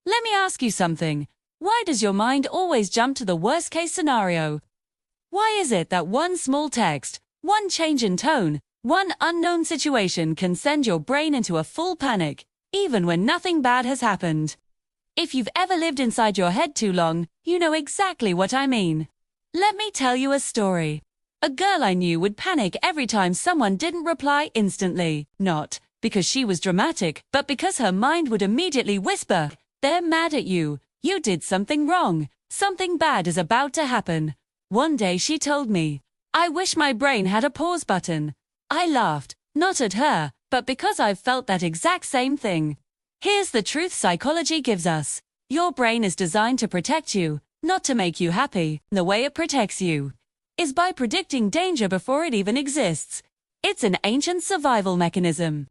Let me ask you something. Why does your mind always jump to the worst-case scenario? Why is it that one small text, one change in tone, one unknown situation can send your brain into a full panic, even when nothing bad has happened? If you've ever lived inside your head too long, you know exactly what I mean. Let me tell you a story. A girl I knew would panic every time someone didn't reply instantly, not because she was dramatic, but because her mind would immediately whisper, "They're mad at you. You did something wrong. Something bad is about to happen." One day she told me, "I wish my brain had a pause button." I laughed, not at her, but because I've felt that exact same thing. Here's the truth psychology gives us. Your brain is designed to protect you, not to make you happy. The way it protects you is by predicting danger before it even exists. It's an ancient survival mechanism.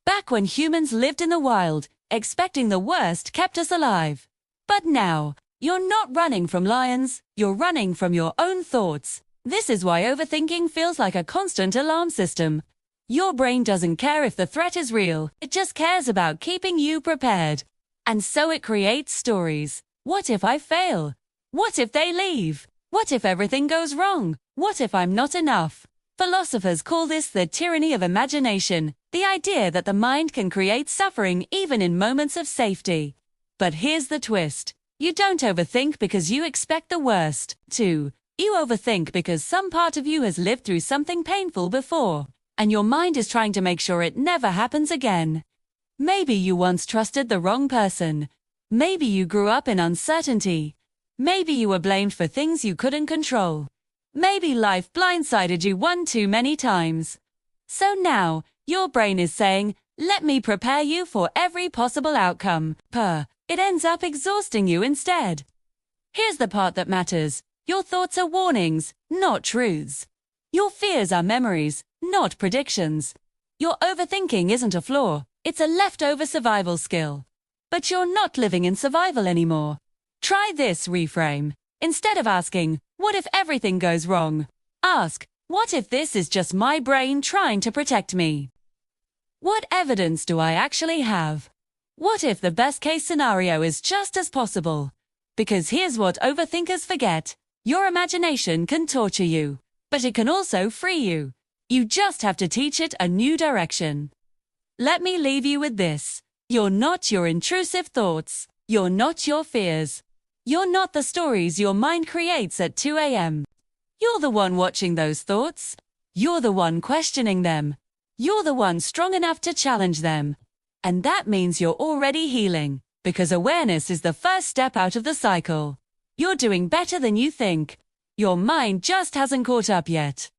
Back when humans lived in the wild, expecting the worst kept us alive. But now, you're not running from lions, you're running from your own thoughts. This is why overthinking feels like a constant alarm system. Your brain doesn't care if the threat is real, it just cares about keeping you prepared. And so it creates stories. What if I fail? What if they leave? What if everything goes wrong? What if I'm not enough? Philosophers call this the tyranny of imagination, the idea that the mind can create suffering even in moments of safety. But here's the twist. You don't overthink because you expect the worst. 2. You overthink because some part of you has lived through something painful before, and your mind is trying to make sure it never happens again. Maybe you once trusted the wrong person. Maybe you grew up in uncertainty. Maybe you were blamed for things you couldn't control. Maybe life blindsided you one too many times. So now, your brain is saying, "Let me prepare you for every possible outcome." It ends up exhausting you instead. Here's the part that matters. Your thoughts are warnings, not truths. Your fears are memories, not predictions. Your overthinking isn't a flaw, it's a leftover survival skill. But you're not living in survival anymore. Try this reframe. Instead of asking, "What if everything goes wrong?" ask, "What if this is just my brain trying to protect me? What evidence do I actually have? What if the best-case scenario is just as possible?" Because here's what overthinkers forget. Your imagination can torture you, but it can also free you. You just have to teach it a new direction. Let me leave you with this. You're not your intrusive thoughts. You're not your fears. You're not the stories your mind creates at 2 a.m. You're the one watching those thoughts. You're the one questioning them. You're the one strong enough to challenge them. And that means you're already healing, because awareness is the first step out of the cycle. You're doing better than you think. Your mind just hasn't caught up yet.